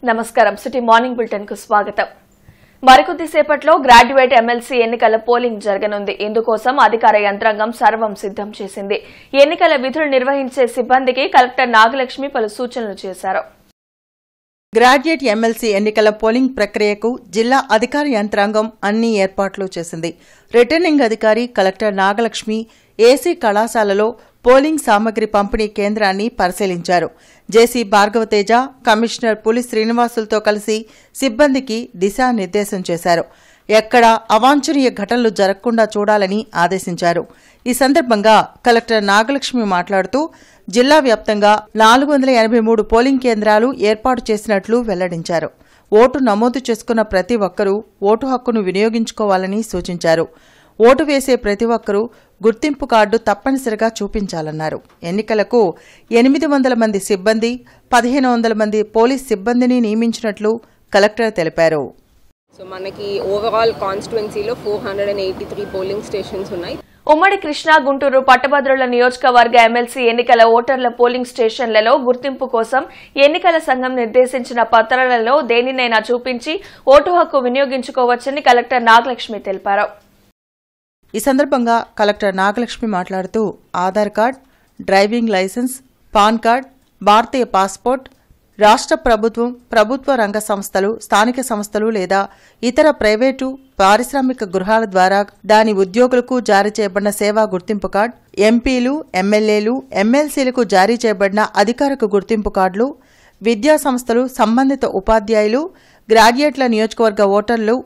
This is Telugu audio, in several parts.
నమస్కారం సిటీ మార్నింగ్ బులెటిన్ కు స్వాగతం. మరికొద్ది సేపట్లో గ్రాడ్యుయేట్ ఎమ్మెల్సీ ఎన్నికల పోలింగ్ జరగనుంది. ఇందుకోసం అధికార యంత్రాంగం సర్వం సిద్ధం చేసింది. ఎన్నికల విధులు నిర్వహించే సిబ్బందికి కలెక్టర్ నాగలక్ష్మి పలు సూచనలు చేశారు. గ్రాడ్యుయేట్ ఎమ్మెల్సీ ఎన్నికల పోలింగ్ ప్రక్రియకు జిల్లా అధికార యంత్రాంగం అన్ని ఏర్పాట్లు చేసింది. రిటర్నింగ్ అధికారి కలెక్టర్ నాగలక్ష్మి ఏసీ కళాశాలలో పోలింగ్ సామగ్రి పంపిణీ కేంద్రాన్ని పరిశీలించారు. జేసీ భార్గవతేజ, కమిషనర్ పులి శ్రీనివాసులతో కలిసి సిబ్బందికి దిశానిర్దేశం చేశారు. ఎక్కడా అవాంఛనీయ ఘటనలు జరగకుండా చూడాలని ఆదేశించారు. ఈ సందర్భంగా కలెక్టర్ నాగలక్ష్మి మాట్లాడుతూ జిల్లా వ్యాప్తంగా 483 పోలింగ్ కేంద్రాలు ఏర్పాటు చేసినట్లు వెల్లడించారు. ఓటు నమోదు చేసుకున్న ప్రతి ఒక్కరూ ఓటు హక్కును వినియోగించుకోవాలని సూచించారు. ఓటు వేసే ప్రతి ఒక్కరూ గుర్తింపు కార్డు తప్పనిసరిగా చూపించాలన్నారు. ఎన్నికలకు 800 మంది సిబ్బంది, 1500 మంది పోలీస్ సిబ్బందిని నియమించినట్లు కలెక్టర్ తెలిపారు. సో మనకి ఓవరాల్ కాన్స్టిట్యుయెన్సీలో 483 పోలింగ్ స్టేషన్స్ ఉన్నాయి. ఉమ్మడి కృష్ణా, గుంటూరు, పట్టభద్రుల నియోజకవర్గ ఎమ్మెల్సీ ఎన్నికల ఓటర్ల పోలింగ్ స్టేషన్లలో గుర్తింపు కోసం ఎన్నికల సంఘం నిర్దేశించిన పత్రాలలో దేనినైనా చూపించి ఓటు హక్కు వినియోగించుకోవచ్చని కలెక్టర్ నాగలక్ష్మి తెలిపారు. ఈ సందర్భంగా కలెక్టర్ నాగలక్ష్మి మాట్లాడుతూ Aadhaar card, driving licence, PAN card, భారతీయ పాస్పోర్ట్, రాష్ట్ర ప్రభుత్వం, ప్రభుత్వ రంగ సంస్థలు, స్థానిక సంస్థలు లేదా ఇతర ప్రైవేటు, పారిశ్రామిక గృహాల ద్వారా దాని ఉద్యోగులకు జారీ చేయబడిన సేవా గుర్తింపు కార్డు, ఎంపీలు, ఎమ్మెల్యేలు, ఎమ్మెల్సీలకు జారీ చేయబడిన అధికారిక గుర్తింపు కార్డులు, విద్యా సంస్థలు, సంబంధిత ఉపాధ్యాయులు, గ్రాడ్యుయేట్ల నియోజకవర్గ ఓటర్లు,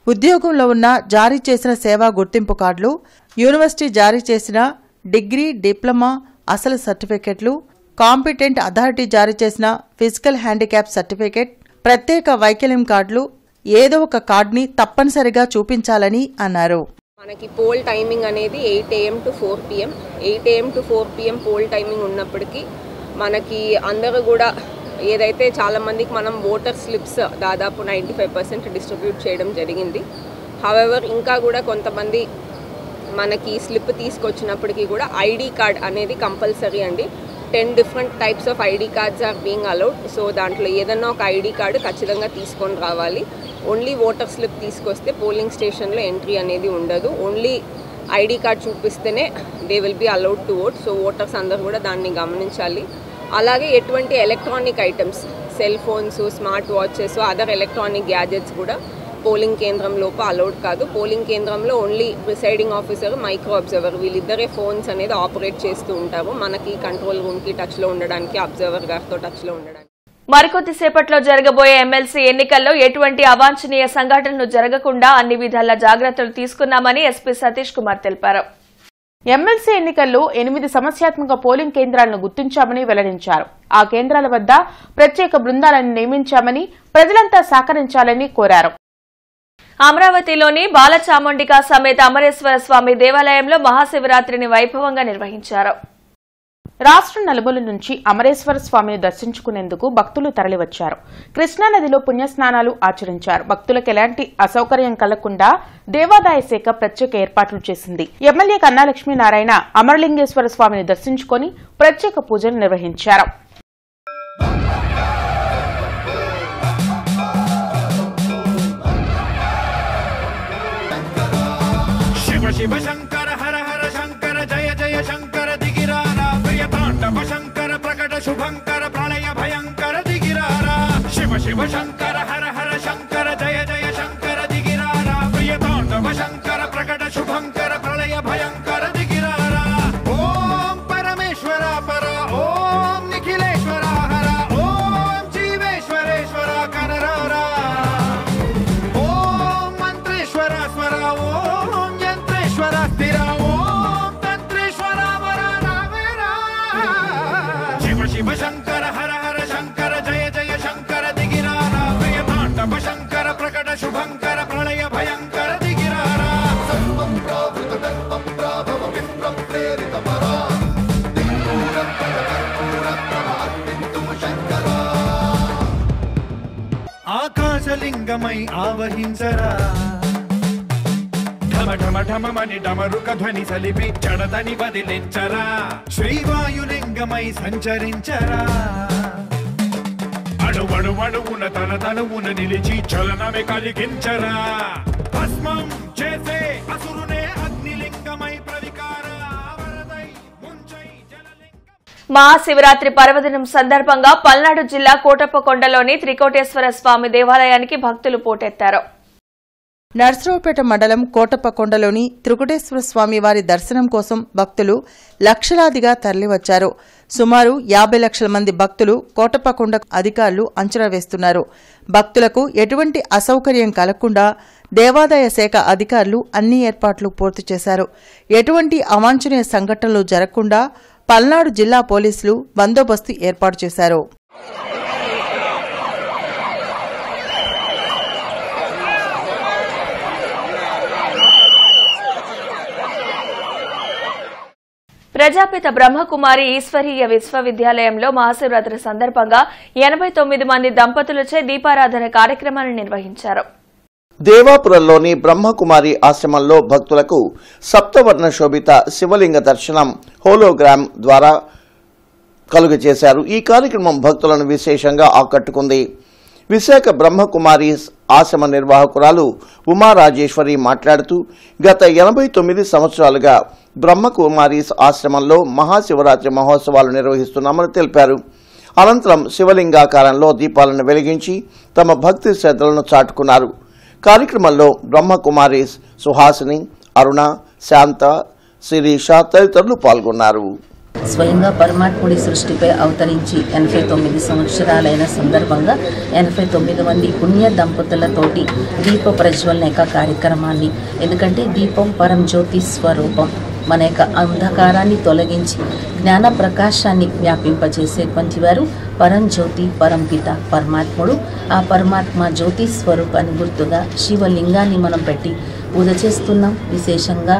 ఉద్యోగంలో ఉన్న జారీ చేసిన సేవా గుర్తింపు కార్డులు, యూనివర్సిటీ జారీ చేసిన డిగ్రీ, డిప్లొమా అసలు సర్టిఫికెట్లు, కాంపిటెంట్ అథారిటీ జారీ చేసిన ఫిజికల్ హ్యాండిక్యాప్ సర్టిఫికెట్, ప్రత్యేక వైకల్యం కార్డులు ఏదో ఒక కార్డుని తప్పనిసరిగా చూపించాలని అన్నారు. మనకి పోల్ టైమింగ్ అనేది 8 AM to 4 PM 8 AM to 4 PM poll timing ఉన్నప్పటికీ మనకి అందరూ కూడా ఏదైతే చాలా మందికి మనం ఓటర్ స్లిప్స్ దాదాపు 95% డిస్ట్రిబ్యూట్ చేయడం జరిగింది. హవెవర్ ఇంకా కూడా కొంతమంది మనకి స్లిప్ తీసుకొచ్చినప్పటికీ కూడా ఐడి కార్డ్ అనేది కంపల్సరీ అండి. 10 different types of ID cards are being allowed. So దాంట్లో ఏదన్నా ఒక ఐడి కార్డు ఖచ్చితంగా తీసుకొని రావాలి. ఓన్లీ ఓటర్ స్లిప్ తీసుకొస్తే పోలింగ్ స్టేషన్లో ఎంట్రీ అనేది ఉండదు. ఓన్లీ ఐడి కార్డ్ చూపిస్తేనే they will be allowed to vote. So voters అందరూ కూడా దాన్ని గమనించాలి. అలాగే ఎటువంటి electronic items, cell phones, smart watches, other electronic gadgets కూడా పోలింగ్ కేంద్రం లోప అలౌడ్ కాదు. పోలింగ్ కేంద్రంలో only presiding officer, micro observer వీళ్ళిద్దరే ఫోన్స్ అనేది ఆపరేట్ చేస్తూ ఉంటారు. మనకి కంట్రోల్ రూమ్కి టచ్లో ఉండడానికి, అబ్జర్వర్ గారితో టచ్లో ఉండడానికి. మరికొద్ది సేపట్లో జరగబోయే ఎమ్మెల్సీ ఎన్నికల్లో ఎటువంటి అవాంఛనీయ సంఘటనలు జరగకుండా అన్ని విధాల జాగ్రత్తలు తీసుకున్నామని ఎస్పీ సతీష్ కుమార్ తెలిపారు. ఎమ్మెల్సీ ఎన్నికల్లో 8 సమస్యాత్మక పోలింగ్ కేంద్రాలను గుర్తించామని వెల్లడించారు. ఆ కేంద్రాల వద్ద ప్రత్యేక బృందాలను నియమించామని, ప్రజలంతా సహకరించాలని కోరారు. అమరావతిలోని బాలచాముండిక సమేత అమరేశ్వర స్వామి దేవాలయంలో మహాశివరాత్రిని వైభవంగా నిర్వహించారు. రాష్ట్రం నలుమూల నుంచి అమరేశ్వర స్వామిని దర్శించుకునేందుకు భక్తులు తరలివచ్చారు. కృష్ణానదిలో పుణ్యస్నానాలు ఆచరించారు. భక్తులకు ఎలాంటి అసౌకర్యం కలగకుండా దేవాదాయ శాఖ ప్రత్యేక ఏర్పాట్లు చేసింది. ఎమ్మెల్యే కన్నా లక్ష్మీనారాయణ అమరలింగేశ్వర స్వామిని దర్శించుకుని ప్రత్యేక పూజలు నిర్వహించారు. శివ శంకర హర హర శంకర జయ జయ శంకర దిగిరారా ప్రియతాండవ శంకర ప్రకట శుభంకర ప్రళయ భయంకర దిగిరారా శివ శివ శంకర హర హర శంకర జయ జయ శంకర దిగిరారా ప్రియతాండవ శంకర ప్రకట శుభంకర ప్రళయ భయంకర దిగిరారా ఓం పరమేశ్వర పర ఓం నిఖిలేశ్వర హర ఓం జీవేశ్వరేశ్వర కనరారా ఓం మంత్రేశ్వర స్వర ఓం యంత్రేశ్వర స్థిర ఓం తంత్రేశ్వర వర రావేరా శివ శివ శంకర హర హర శంకర జయ జయ శంకర దిగిరారా ప్రియతాండవ శంకర ప్రకట శుభంకర ప్రళయ భయంకర దిగిరారా సర్వం ప్రావృత కల్పం ప్రాభవ విప్రం ప్రేరిత పరా దిక్పూరం కర్పూరం ప్రమార్పింతుం శంకర ఆకాశలింగమై ఆవహించరా ఢమ ఢమ ఢమమని డమరుక ధ్వని సలిపి జడదని వదిలించరా శ్రీవాయులింగమై సంచరించరా అణువణువున తన తనువున నిలిచి చలనమే కలిగించరా భస్మం చేసే అసురునే అగ్నిలింగమై ప్రవికార వరదై ముంచై జలలింగం. మహాశివరాత్రి పర్వదినం సందర్భంగా పల్నాడు జిల్లా కోటప్పకొండలోని త్రికోటేశ్వర స్వామి దేవాలయానికి భక్తులు పోటెత్తారు. నర్సరావుపేట మండలం కోటప్పకొండలోని త్రికుటేశ్వర స్వామి వారి దర్శనం కోసం భక్తులు లక్షలాదిగా తరలివచ్చారు. సుమారు 50 లక్షల మంది భక్తులు కోటప్పకొండ అధికారులు అంచనా వేస్తున్నారు. భక్తులకు ఎటువంటి అసౌకర్యం కలగకుండా దేవాదాయ శాఖ అధికారులు అన్ని ఏర్పాట్లు పూర్తి చేశారు. ఎటువంటి అవాంఛనీయ సంఘటనలు జరగకుండా పల్నాడు జిల్లా పోలీసులు బందోబస్తు ఏర్పాటు చేశారు. ప్రజాపిత బ్రహ్మకుమారి ఈశ్వరీయ విశ్వవిద్యాలయంలో మహాశివరాత్రి సందర్భంగా 89 మంది దంపతులచే దీపారాధన కార్యక్రమాన్ని నిర్వహించారు. దేవాపురంలోని బ్రహ్మకుమారి ఆశ్రమంలో భక్తులకు సప్తవర్ణ శోభిత శివలింగ దర్శనం హోలోగ్రామ్ ద్వారా కలుగజేశారు. ఈ కార్యక్రమం భక్తులను విశేషంగా ఆకట్టుకుంది. విశాఖ బ్రహ్మకుమారి ఆశ్రమ నిర్వాహకురాలు ఉమారాజేశ్వరి మాట్లాడుతూ గత 89 సంవత్సరాలుగా బ్రహ్మకుమారి ఆశ్రమంలో మహాశివరాత్రి మహోత్సవాలు నిర్వహిస్తున్నామని తెలిపారు. అనంతరం శివలింగాకారంలో దీపాలను వెలిగించి తమ భక్తి శ్రద్ధలను చాటుకున్నారు. కార్యక్రమంలో బ్రహ్మకుమారి సుహాసిని, అరుణ, శాంత, శిరీష తదితరులు పాల్గొన్నారు. స్వయంగా పరమాత్ముడి సృష్టిపై అవతరించి 89 సంవత్సరాలైన సందర్భంగా 89 మంది పుణ్య దంపతులతోటి దీప ప్రజ్వలన కార్యక్రమాన్ని, ఎందుకంటే దీపం పరం జ్యోతి స్వరూపం, మన యొక్క అంధకారాన్ని తొలగించి జ్ఞాన ప్రకాశాన్ని వ్యాపింపజేసేటువంటి వారు పరంజ్యోతి పరంపిత పరమాత్ముడు. ఆ పరమాత్మ జ్యోతి స్వరూపాన్ని గుర్తుగా శివలింగాన్ని మనం పెట్టి పూజ చేస్తున్నాం. విశేషంగా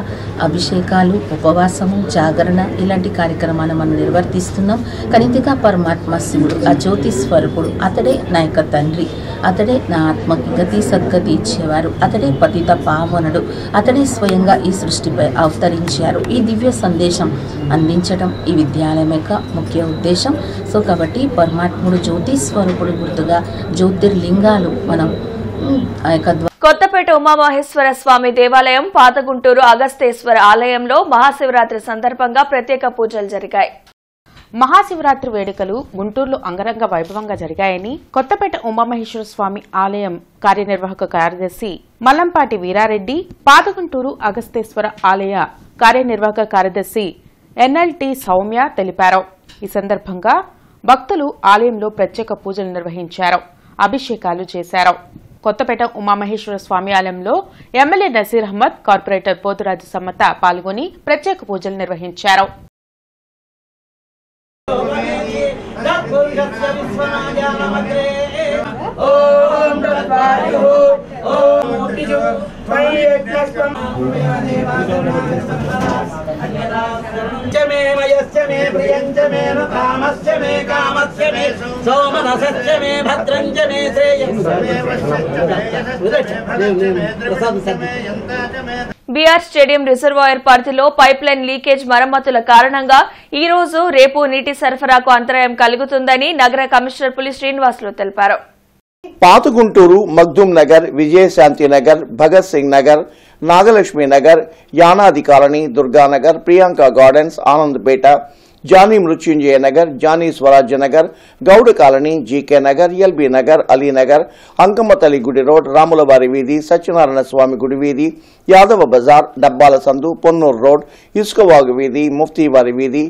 అభిషేకాలు, ఉపవాసము, జాగరణ ఇలాంటి కార్యక్రమాలు మనం నిర్వర్తిస్తున్నాం. కనితిగా పరమాత్మ శివుడు, ఆ జ్యోతి స్వరూపుడు, అతడే నా యొక్క తండ్రి, అతడే నా ఆత్మకి గతి సద్గతి ఇచ్చేవారు, అతడే పతిత పావనుడు, అతడే స్వయంగా ఈ సృష్టిపై అవతరించారు. ఈ దివ్య సందేశం అందించడం ఈ విద్యాలయం యొక్క ముఖ్య ఉద్దేశం. సో కాబట్టి పరమాత్ముడు జ్యోతి స్వరూపుడు గుర్తుగా జ్యోతిర్లింగాలు మనం ఆ యొక్క కొత్తపేట ఉమామహేశ్వర స్వామి దేవాలయం, పాతగుంటూరు అగస్తేశ్వర ఆలయంలో మహాశివరాత్రి సందర్భంగా ప్రత్యేక పూజలు జరిగాయి. మహాశివరాత్రి వేడుకలు గుంటూరులో అంగరంగ వైభవంగా జరిగాయని కొత్తపేట ఉమామహేశ్వర స్వామి ఆలయం కార్యనిర్వాహక కార్యదర్శి మల్లంపాటి వీరారెడ్డి, పాతగుంటూరు అగస్తేశ్వర ఆలయ కార్యనిర్వాహక కార్యదర్శి ఎన్ఎల్టీ సౌమ్య తెలిపారు. ఈ సందర్భంగా భక్తులు ఆలయంలో ప్రత్యేక పూజలు నిర్వహించారు, అభిషేకాలు చేశారు. కొత్తపేట ఉమామహేశ్వర స్వామి ఆలయంలో ఎమ్మెల్యే నసీర్ అహ్మద్, కార్పొరేటర్ పోతురాజు సమ్మత పాల్గొని ప్రత్యేక పూజలు నిర్వహించారు. బీఆర్ స్టేడియం రిజర్వాయర్ పరిధిలో పైప్ లైన్ లీకేజ్ మరమ్మతుల కారణంగా ఈ రోజు, రేపు నీటి సరఫరాకు అంతరాయం కలుగుతుందని నగర కమిషనర్ పులి శ్రీనివాసులు తెలిపారు. Pathaguntur, Magdum Nagar, Vijayashanti Nagar, Bhagat Singh Nagar, Nagalakshmi Nagar, Yanadi colony, Durganagar, Priyanka gardens, Anandapeta, Jani Mrityunjaya Nagar, Jani Swarajya Nagar, Gowda colony, GK Nagar, LB Nagar, Alinagar, Ankammatalli గుడి రోడ్, రాములవారి వీధి, సత్యనారాయణ స్వామి గుడి వీధి, యాదవ బజార్, డబ్బాల సందు, పొన్నూరు రోడ్, ఇసుకవాగు వీధి, ముఫ్తీవారి వీధి,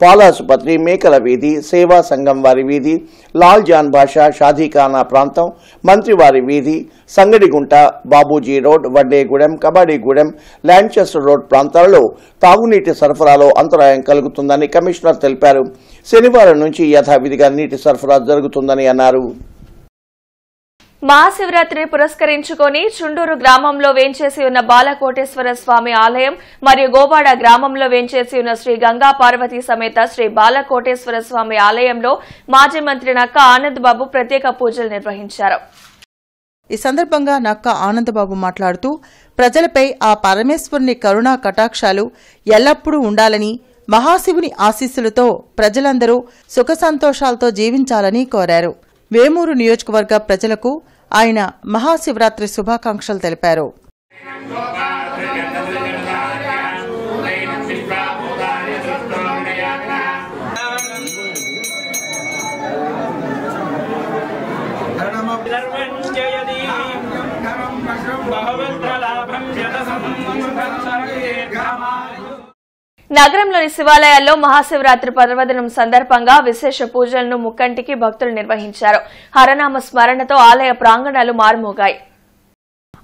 పాలాసుపత్రి, మేకల వీధి, సేవా సంఘం వారి వీధి, లాల్ జాన్ భాషా షాదీఖానా ప్రాంతం, మంత్రివారి వీధి, Sangadigunta, Babuji road, వడ్డేగూడెం, కబాడీగూడెం, Lancaster road ప్రాంతాలలో తాగునీటి సరఫరాలో అంతరాయం కలుగుతుందని కమిషనర్ తెలిపారు. శనివారం నుంచి యథావిధిగా నీటి సరఫరా జరుగుతుందని అన్నారు. మహాశివరాత్రిని పురస్కరించుకుని చుండూరు గ్రామంలో వేంచేసి ఉన్న బాలకోటేశ్వర స్వామి ఆలయం మరియు గోబాడ గ్రామంలో వేంచేసి ఉన్న శ్రీ గంగా పార్వతీ సమేత శ్రీ బాలకోటేశ్వర స్వామి ఆలయంలో మాజీ మంత్రి నక్కా ఆనందబాబు ప్రత్యేక పూజలు నిర్వహించారు. ఈ సందర్భంగా నక్కా ఆనందబాబు మాట్లాడుతూ ప్రజలపై ఆ పరమేశ్వరుని కరుణా కటాక్షాలు ఎల్లప్పుడూ ఉండాలని, మహాశివుని ఆశీస్సులతో ప్రజలందరూ సుఖ సంతోషాలతో జీవించాలని కోరారు. వేమూరు నియోజకవర్గ ప్రజలకు ఆయన మహాశివరాత్రి శుభాకాంక్షలు తెలిపారు. నగరంలోని శివాలయాల్లో మహాశివరాత్రి పర్వదినం సందర్భంగా విశేష పూజలను ముక్కంటికి భక్తులు నిర్వహించారు. హరనామ స్మరణతో ఆలయ ప్రాంగణాలు మారుమోగాయి.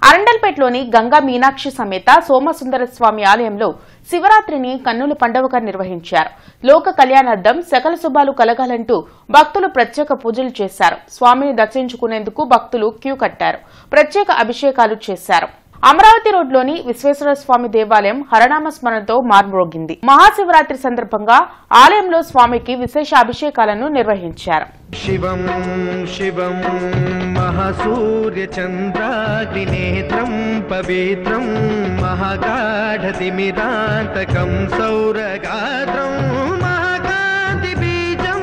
అరండల్పేటలోని గంగా మీనాక్షి సమేత సోమసుందర స్వామి ఆలయంలో శివరాత్రిని కన్నుల పండుగగా నిర్వహించారు. లోక కళ్యాణార్థం సకల శుభాలు కలగాలంటూ భక్తులు ప్రత్యేక పూజలు చేశారు. స్వామిని దర్శించుకునేందుకు భక్తులు క్యూ కట్టారు. ప్రత్యేక అభిషేకాలు చేశారు. అమరావతి రోడ్లోని విశ్వేశ్వర స్వామి దేవాలయం హరనామ స్మరణతో మార్మోగింది. మహాశివరాత్రి సందర్భంగా ఆలయంలో స్వామికి విశేష అభిషేకాలను నిర్వహించారు. శివం శివం మహాసూర్య చంద్రాగ్నినేత్రం పవిత్రం మహాగాఢతిమిరాంతకం సౌరగాత్రం మహాకాంతి బీజం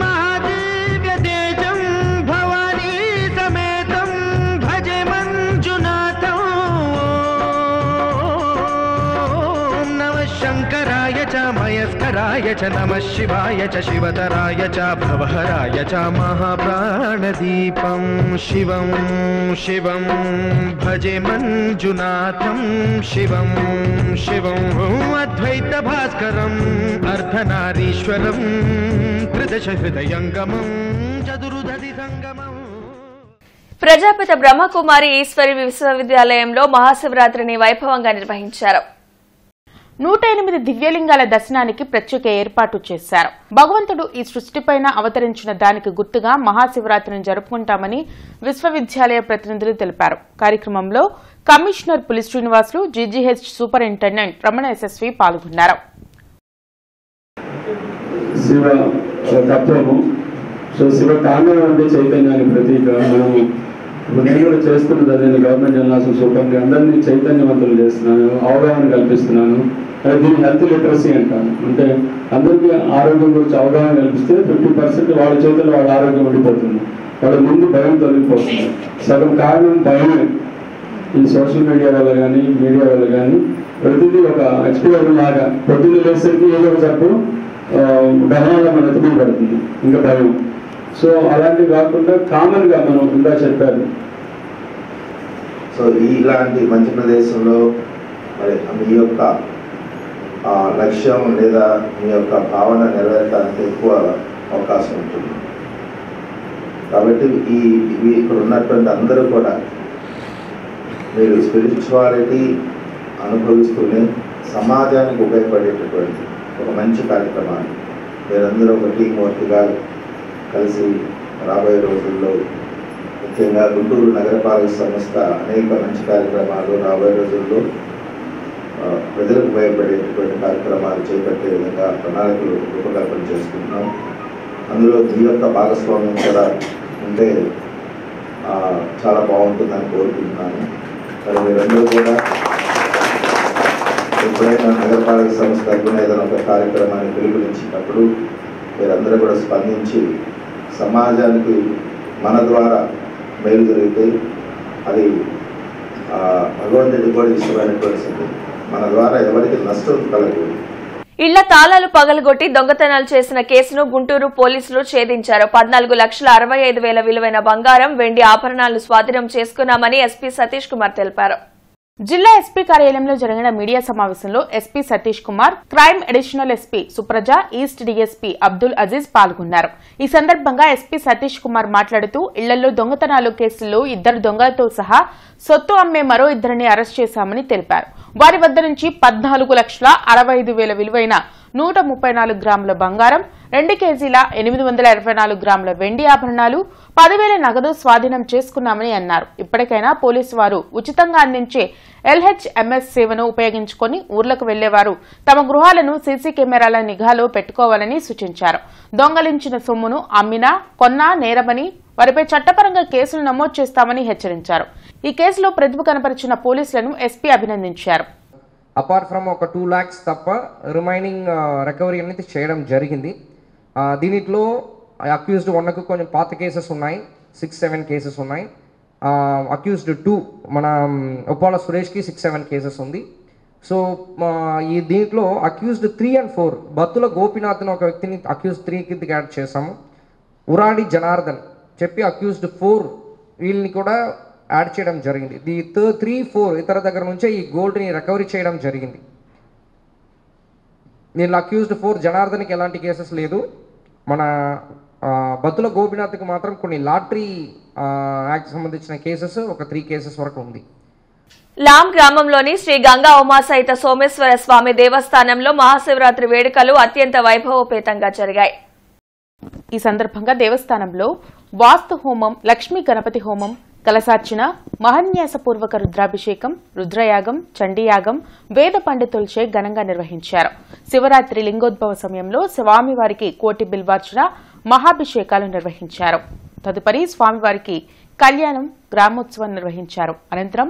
మహాదివ్య తేజం భవానీ సమేతం భజే మంజునాథం. ఓం నమః శంకరాయ చ మయస్కరాయ చ నమః శివాయ చ శివతరాయ చ భవహరాయ చ మహాప్రాణదీపం. శివం శివం భజే మంజునాథం శివం శివం అద్వైత భాస్కరం అర్ధనారీశ్వరం త్రిదశ హృదయంగమం చతుర్దశి సంగమం. ప్రజాపిత బ్రహ్మకుమారి ఈశ్వరి విశ్వవిద్యాలయంలో మహాశివరాత్రిని వైభవంగా నిర్వహించారు. 108 దివ్యలింగాల దర్శనానికి ప్రత్యేక ఏర్పాటు చేశారు. భగవంతుడు ఈ సృష్టిపైన అవతరించిన దానికి గుర్తుగా మహాశివరాత్రిని జరుపుకుంటామని విశ్వవిద్యాలయ ప్రతినిధులు తెలిపారు. కార్యక్రమంలో commissioner Puli Srinivasulu, GGH superintendent Ramana SSV పాల్గొన్నారు. శివ తత్వము, సో శివ కాండం అంటే చైతన్యానికి ప్రతీక. మనము నేను కూడా చేస్తున్నది అదే, గవర్నమెంట్ జనరల్ సూపర్గా అందరినీ చైతన్యవంతులు చేస్తున్నాను, అవగాహన కల్పిస్తున్నాను. దీన్ని హెల్త్ లిటరసీ అంటాను. అంటే అందరికీ ఆరోగ్యం గురించి అవగాహన కల్పిస్తే 50% వాళ్ళ చేతుల్లో వాళ్ళ ఆరోగ్యం ఉండిపోతుంది. వాళ్ళ ముందు భయం తొలగిపోతుంది. సగం కారణం భయమే. ఈ సోషల్ మీడియా వల్ల కానీ మీడియా వల్ల కానీ ప్రతిదీ ఒక ఎక్స్పీరియన్స్ లాగా పొద్దున్న లేసరికి ఏదో ఒక జబ్బు గమనంలో మన ఎత్తుమీ పడుతుంది, ఇంకా భయం. సో అలాంటివి కాకుండా కామన్గా మనం ఇందా చెప్పారు. సో ఇలాంటి మంచి ప్రదేశంలో మరి మీ యొక్క లక్ష్యం లేదా మీ యొక్క భావన నెరవేరడానికి ఎక్కువ అవకాశం ఉంటుంది. కాబట్టి ఇవి ఇక్కడ ఉన్నటువంటి అందరూ కూడా మీరు స్పిరిచువాలిటీ అనుభవిస్తూనే సమాజానికి ఉపయోగపడేటటువంటి ఒక మంచి కార్యక్రమాన్ని మీరందరూ ఒక టీం వర్క్గా కలిసి రాబోయే రోజుల్లో ముఖ్యంగా గుంటూరు నగరపాలక సంస్థ అనేక మంచి కార్యక్రమాలు రాబోయే రోజుల్లో ప్రజలకు ఉపయోగపడేటువంటి కార్యక్రమాలు చేపట్టే విధంగా ప్రణాళికలు రూపకల్పన చేసుకుంటున్నాం. అందులో మీ యొక్క భాగస్వామ్యం కూడా ఉంటే చాలా బాగుంటుందని కోరుకుంటున్నాను. మరి మీరందరూ కూడా ఎప్పుడైనా నగరపాలక సంస్థ తరఫున ఏదైనా ఒక కార్యక్రమాన్ని పిలుపునిచ్చినప్పుడు మీరందరూ కూడా స్పందించి సమాజానికి మన ద్వారా మేలు జరిగితే అది భగవంతుడికి కూడా ఇష్టమైనటువంటి సంగతి. మన ద్వారా ఎవరికి నష్టం కలగదు. ఇళ్ల తాళాలు పగలగొట్టి దొంగతనాలు చేసిన కేసును గుంటూరు పోలీసులు ఛేదించారు. 14,65,000 విలువైన బంగారం, వెండి ఆభరణాలను స్వాధీనం చేసుకున్నామని ఎస్పీ సతీష్ కుమార్ తెలిపారు. జిల్లా ఎస్పీ కార్యాలయంలో జరిగిన మీడియా సమావేశంలో SP Satish Kumar, crime additional SP Supraja, east DSP Abdul Aziz పాల్గొన్నారు. ఈ సందర్భంగా ఎస్పీ సతీష్ కుమార్ మాట్లాడుతూ ఇళ్లలో దొంగతనాలు కేసుల్లో 2 దొంగలతో సహా సొత్తు అమ్మే మరో 2ని అరెస్ట్ చేశామని తెలిపారు. వారి వద్ద నుంచి 14,65,000 విలువైన 134 గ్రాముల బంగారం, 2 కేజీల 824 గ్రాముల వెండి ఆభరణాలు, 10,000 నగదు స్వాధీనం చేసుకున్నామని అన్నారు. ఇప్పటికైనా పోలీసు వారు ఉచితంగా అందించే LHMS సేవను ఉపయోగించుకుని ఊర్లకు వెళ్లేవారు తమ గృహాలను సీసీ కెమెరాల నిఘాలో పెట్టుకోవాలని సూచించారు. దొంగలించిన సొమ్మును అమ్మినా కొన్నా నేరమని, వారిపై చట్టపరంగా కేసులు నమోదు చేస్తామని హెచ్చరించారు. ఈ కేసులో ప్రతిభ కనపరిచిన పోలీసులను ఎస్పీ అభినందించారు. అపార్ట్ ఫ్రమ్ ఒక 2 lakhs తప్ప రిమైనింగ్ రికవరీ అనేది చేయడం జరిగింది. దీనిలో అక్యూజ్డ్ 1కు కొంచెం పాత కేసెస్ ఉన్నాయి, 6-7 కేసెస్ ఉన్నాయి. అక్యూజ్డ్ 2 మన ఉప్పాల సురేష్కి 6-7 కేసెస్ ఉంది. సో ఈ దీంట్లో అక్యూజ్డ్ 3 and 4 బత్తుల గోపీనాథ్ అని ఒక వ్యక్తిని అక్యూజ్డ్ 3 కిందకి యాడ్ చేసాము. ఉరాడి జనార్దన్ చెప్పి అక్యూజ్డ్ 4 వీళ్ళని కూడా యాడ్ చేయడం జరిగింది. ది 3-4 ఇతర దగ్గర నుంచే ఈ గోల్డ్ని రికవరీ చేయడం జరిగింది. దీనిలో అక్యూజ్డ్ 4 జనార్దన్కి ఎలాంటి కేసెస్ లేదు. మన బత్తుల గోపీనాథ్కి మాత్రం కొన్ని లాటరీ యాక్ట్ సంబంధించిన కేసెస్ ఒక 3 కేసెస్ వరకు ఉంది. లాం గ్రామంలోని శ్రీ గంగా ఉమాసహిత సోమేశ్వర స్వామి దేవస్థానంలో మహాశివరాత్రి వేడుకలు అత్యంత వైభవోపేతంగా జరిగాయి. ఈ సందర్భంగా దేవస్థానంలో వాస్తు హోమం, లక్ష్మీ గణపతి హోమం, కలసార్చన, మహన్యాసపూర్వక రుద్రాభిషేకం, రుద్రయాగం, చండీయాగం వేద పండితులచే ఘనంగా నిర్వహించారు. శివరాత్రి లింగోద్భవ సమయంలో స్వామివారికి కోటి బిల్వార్చన, మహాభిషేకాలు నిర్వహించారు. తదుపరి స్వామివారికి కళ్యాణం, గ్రామోత్సవం నిర్వహించారు. అనంతరం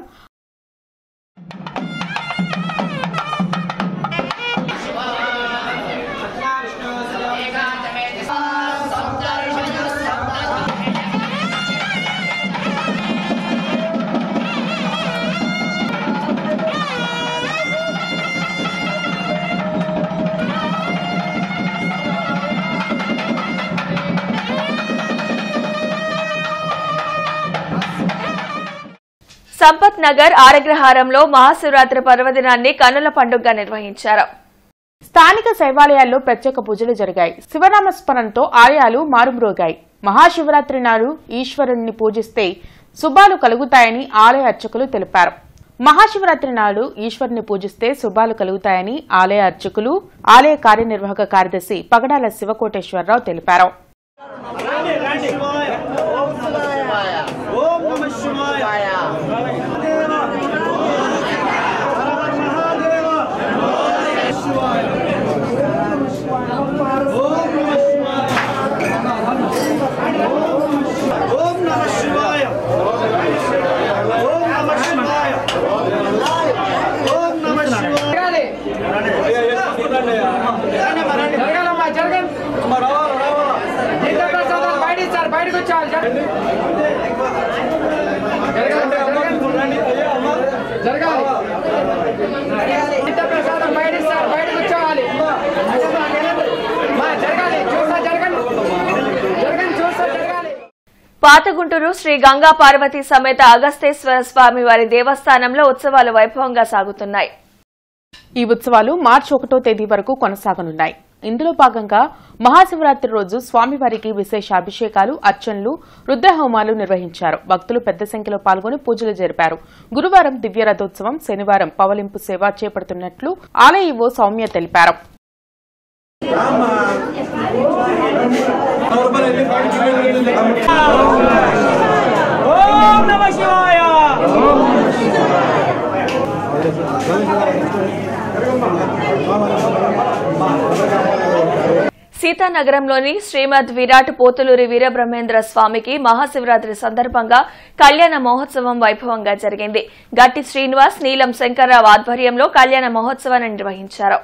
సంపత్ నగర్ ఆరగ్రహారంలో మహాశివరాత్రి పర్వదినాన్ని కన్నుల పండుగగా నిర్వహించారు. స్థానిక శైవాలయాల్లో ప్రత్యేక పూజలు జరిగాయి. శివనామస్మరణతో ఆలయాలు మారుమ్రోగాయి. మహాశివరాత్రి నాడు ఈశ్వరుణ్ణి పూజిస్తే శుభాలు కలుగుతాయని ఆలయ అర్చకులు తెలిపారు. మహాశివరాత్రి నాడు ఈశ్వరుని పూజిస్తే శుభాలు కలుగుతాయని ఆలయ అర్చకులు, ఆలయ కార్యనిర్వాహక కార్యదర్శి పగడాల శివకోటేశ్వరరావు తెలిపారు. పాతగుంటూరు శ్రీ గంగా పార్వతీ సమేత అగస్తేశ్వర స్వామి వారి దేవస్థానంలో ఉత్సవాలు వైభవంగా సాగుతున్నాయి. ఈ ఉత్సవాలు మార్చి 1వ తేదీ వరకు కొనసాగనున్నాయి. ఇందులో భాగంగా మహాశివరాత్రి రోజు స్వామివారికి విశేష అభిషేకాలు, అర్చనలు, రుద్రహోమాలు నిర్వహించారు. భక్తులు పెద్ద సంఖ్యలో పాల్గొని పూజలు జరిపారు. గురువారం దివ్య రథోత్సవం, శనివారం పవలింపు సేవ చేపడుతున్నట్లు ఆలయ ఈవో సౌమ్య తెలిపారు. సీతానగరంలోని శ్రీమద్ విరాట్ పోతులూరి వీరబ్రహ్మేంద్ర స్వామికి మహాశివరాత్రి సందర్భంగా కళ్యాణ మహోత్సవం వైభవంగా జరిగింది. గట్టి శ్రీనివాస్, నీలం శంకర్రావు ఆధ్వర్యంలో కళ్యాణ మహోత్సవాన్ని నిర్వహించారు.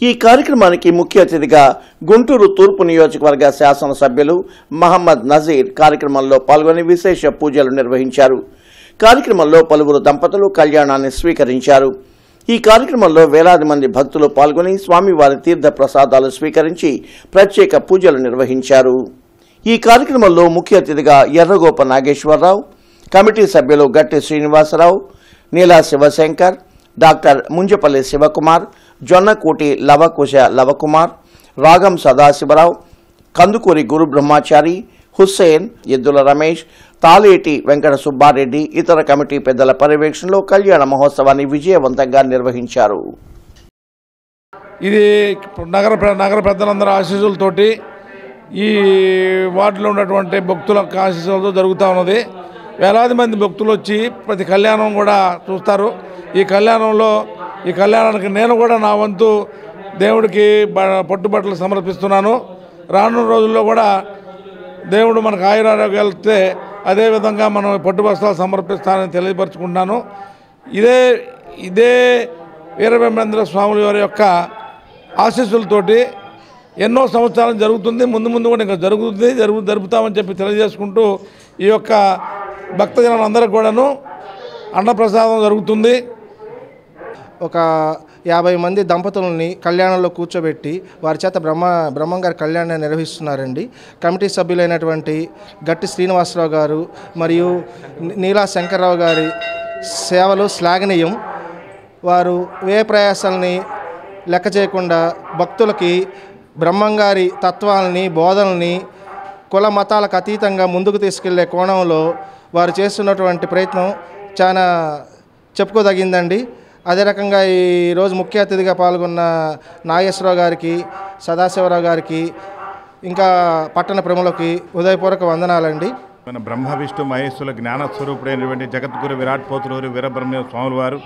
ఈ కార్యక్రమానికి ముఖ్య అతిథిగా గుంటూరు తూర్పు నియోజకవర్గ శాసనసభ్యులు మహమ్మద్ నజీర్ కార్యక్రమంలో పాల్గొని విశేష పూజలు నిర్వహించారు. కార్యక్రమంలో పలువురు దంపతులు కళ్యాణాన్ని స్వీకరించారు. ఈ కార్యక్రమంలో వేలాది మంది భక్తులు పాల్గొని స్వామివారి తీర్థ ప్రసాదాలు స్వీకరించి ప్రత్యేక పూజలు నిర్వహించారు. ఈ కార్యక్రమంలో ముఖ్య అతిథిగా ఎర్రగోప నాగేశ్వరరావు, కమిటీ సభ్యులు గట్టి శ్రీనివాసరావు, నీలా శివశంకర్, డాక్టర్ ముంజపల్లి శివకుమార్, జొన్నకోటి లవకుశ లవకుమార్, రాగం సదాశివరావు, కందుకూరి గురు బ్రహ్మచారి, హుస్సేన్, ఎద్దుల రమేష్, తాలేటి వెంకట సుబ్బారెడ్డి ఇతర కమిటీ పెద్దల పర్యవేక్షణలో కళ్యాణ మహోత్సవాన్ని విజయవంతంగా నిర్వహించారు. ఇది నగర పెద్దలందరూ ఆశీస్సులతోటి ఈ వార్డులో ఉన్నటువంటి భక్తుల ఆశీస్సులతో జరుగుతూ ఉన్నది. వేలాది మంది భక్తులు వచ్చి ప్రతి కళ్యాణం కూడా చూస్తారు. ఈ కళ్యాణానికి నేను కూడా నా వంతు దేవుడికి పట్టుబట్టలు సమర్పిస్తున్నాను. రానున్న రోజుల్లో కూడా దేవుడు మనకు ఆయురారోగ్యాలతో అదేవిధంగా మనం పట్టుబస్తాలు సమర్పిస్తానని తెలియపరుచుకుంటున్నాను. ఇదే వీరబ్రహ్మేంద్ర స్వాముల వారి యొక్క ఆశీస్సులతోటి ఎన్నో సంవత్సరాలు జరుగుతుంది, ముందు ముందు కూడా ఇంకా జరుపుతామని చెప్పి తెలియజేసుకుంటూ ఈ యొక్క భక్తజనులందరికీ కూడాను అన్నప్రసాదం జరుగుతుంది. ఒక 50 మంది దంపతులని కళ్యాణంలో కూర్చోబెట్టి వారి చేత బ్రహ్మంగారి కళ్యాణాన్ని నిర్వహిస్తున్నారండి. కమిటీ సభ్యులైనటువంటి గట్టి శ్రీనివాసరావు గారు మరియు నీలా శంకర్రావు గారి సేవలు శ్లాఘనీయం. వారు వ్యయ ప్రయాసాలని లెక్క చేయకుండా భక్తులకి బ్రహ్మంగారి తత్వాలని బోధనల్ని కుల మతాలకు అతీతంగా ముందుకు తీసుకెళ్లే కోణంలో వారు చేస్తున్నటువంటి ప్రయత్నం చాలా చెప్పుకోదగిందండి. అదే రకంగా ఈరోజు ముఖ్య అతిథిగా పాల్గొన్న నాగేశ్వరరావు గారికి, సదాశివరావు గారికి, ఇంకా పట్టణ ప్రముఖులకి హృదయపూర్వక వందనాలండి. మన బ్రహ్మ విష్ణు మహేశ్వరుల జ్ఞానస్వరూపుడైనటువంటి జగద్గురు విరాట్ పోతులూరి వీరబ్రహ్మ స్వాముల వారు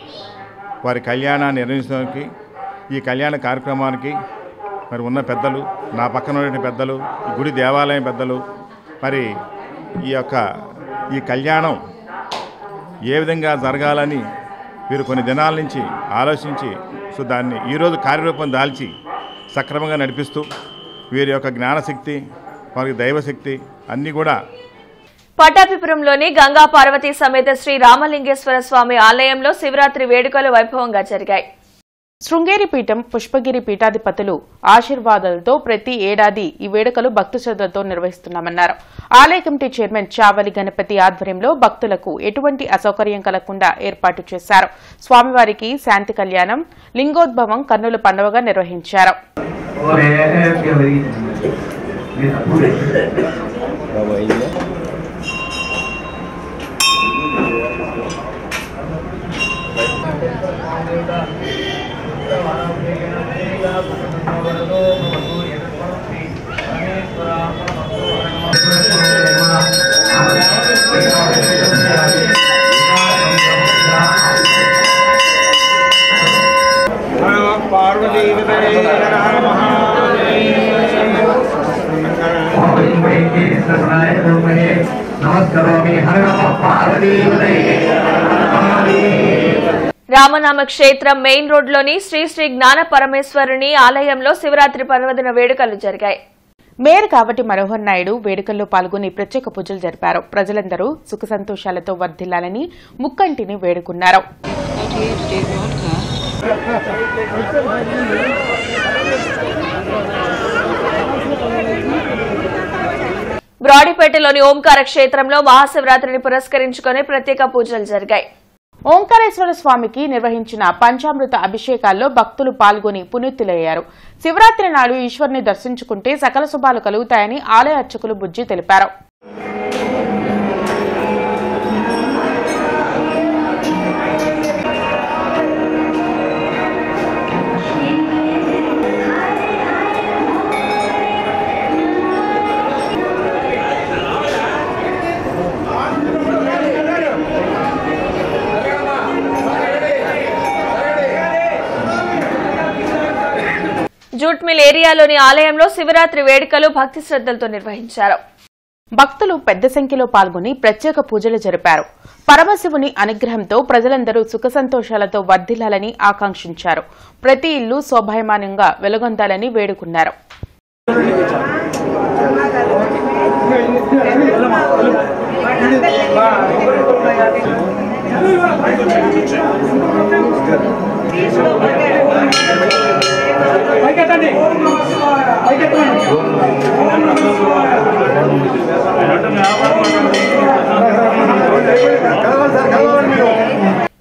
వారి కళ్యాణాన్ని నిర్వహించడానికి, ఈ కళ్యాణ కార్యక్రమానికి మరి ఉన్న పెద్దలు, నా పక్కన ఉన్న పెద్దలు, ఈ గుడి దేవాలయం పెద్దలు, మరి ఈ కళ్యాణం ఏ విధంగా జరగాలని వీరు కొన్ని దినాల నుంచి ఆలోచించి దాన్ని ఈరోజు కార్యరూపం దాల్చి సక్రమంగా నడిపిస్తూ వీరి యొక్క జ్ఞానశక్తి, వారికి దైవశక్తి అన్నీ కూడా. పట్టాభిపురంలోని గంగా పార్వతీ సమేత శ్రీ రామలింగేశ్వర స్వామి ఆలయంలో శివరాత్రి వేడుకలు వైభవంగా జరిగాయి. శృంగేరి పీఠం, పుష్పగిరి పీఠాధిపతులు ఆశీర్వాదాలతో ప్రతి ఏడాది ఈ వేడుకలు భక్తి శ్రద్ధలతో నిర్వహిస్తున్నామన్నారు. ఆలయ కమిటీ చైర్మన్ చావలి గణపతి ఆధ్వర్యంలో భక్తులకు ఎటువంటి అసౌకర్యం కలగకుండా ఏర్పాటు చేశారు. స్వామివారికి శాంతి కళ్యాణం, లింగోద్భవం కన్నుల పండుగగా నిర్వహించారు. రామనామ క్షేత్రం మెయిన్ రోడ్లోని శ్రీ శ్రీ జ్ఞాన పరమేశ్వరుని ఆలయంలో శివరాత్రి పర్వదిన వేడుకలు జరిగాయి. మేయర్ కావటి మనోహర్ నాయుడు వేడుకల్లో పాల్గొని ప్రత్యేక పూజలు జరిపారు. ప్రజలందరూ సుఖ సంతోషాలతో వర్ధిల్లాలని ముక్కంటిని వేడుకున్నారు. బ్రాడీపేటలోని ఓంకార క్షేత్రంలో మహాశివరాత్రిని పురస్కరించుకుని ప్రత్యేక పూజలు జరిగాయి. ఓంకారేశ్వర స్వామికి నిర్వహించిన పంచామృత అభిషేకాల్లో భక్తులు పాల్గొని పునీతులయ్యారు. శివరాత్రి నాడు ఈశ్వరుని దర్శించుకుంటే సకల శుభాలు కలుగుతాయని ఆలయ అర్చకులు బుజ్జి తెలిపారు. జూట్ మిల్ ఏరియాలోని ఆలయంలో శివరాత్రి వేడుకలు భక్తి శ్రద్ధలతో నిర్వహించారు. భక్తులు పెద్ద సంఖ్యలో పాల్గొని ప్రత్యేక పూజలు జరిపారు. పరమశివుని అనుగ్రహంతో ప్రజలందరూ సుఖ సంతోషాలతో వర్ధిల్లాలని ఆకాంక్షించారు. ప్రతి ఇల్లు శోభాయమానంగా వెలుగొందాలని వేడుకున్నారు.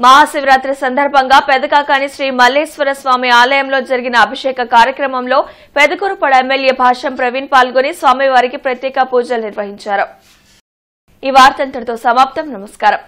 మహాశివరాత్రి సందర్భంగా పెదకాకాని శ్రీ మల్లేశ్వర స్వామి ఆలయంలో జరిగిన అభిషేక కార్యక్రమంలో పెదకూరుపడ ఎమ్మెల్యే భాష్యం ప్రవీణ్ పాల్గొని స్వామివారికి ప్రత్యేక పూజలు నిర్వహించారు. ఈ వార్త ఇంతటితో సమాప్తం. నమస్కారం.